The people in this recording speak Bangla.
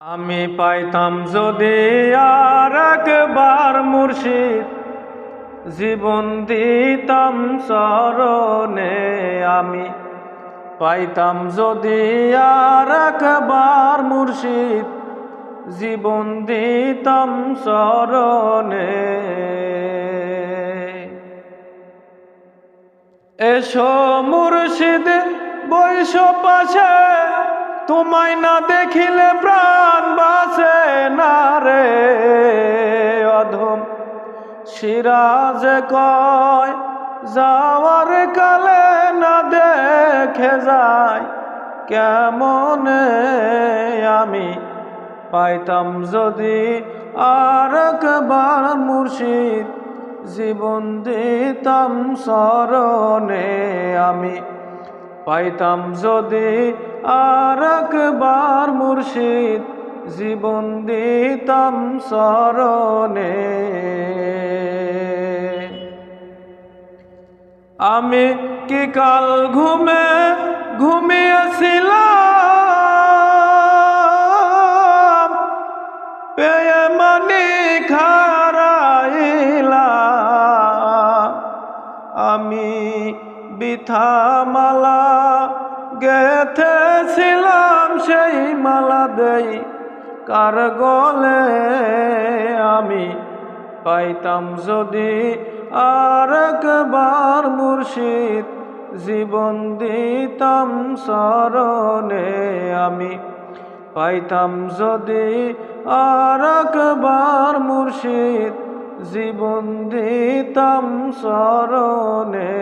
আমি পাইতাম যদি আর একবার মুর্শিদ, জীবন দিতাম চরণে। আমি পাইতাম যদি আর একবার মুর্শিদ, জীবন দিতাম চরণে। এসো মুর্শিদ বৈশ পাশে, তোমায় না দেখিলে প্রাণ বাঁচে না রে। অধম সিরাজ কয় যাওয়ার কালে না দেখে যায় কেমনে। আমি পাইতাম যদি আর একবার মুর্শিদ, জীবন দিতাম চরণে। আমি পাইতাম যদি আর একবার মুর্শিদ, জীবন দিতাম চরণে। আমি কি কাল ঘুমিয়েছিলাম, পেয়ে মানি খারাইলাম। আমি বৃথা মালা গেথেছিলাম, সেই মালা দেই কার গলে। আমি পাইতাম যদি আর একবার মুর্শিদ, জীবন দিতাম চরণে। আমি পাইতাম যদি আর একবার মুর্শিদ, জীবন দিতাম চরণে।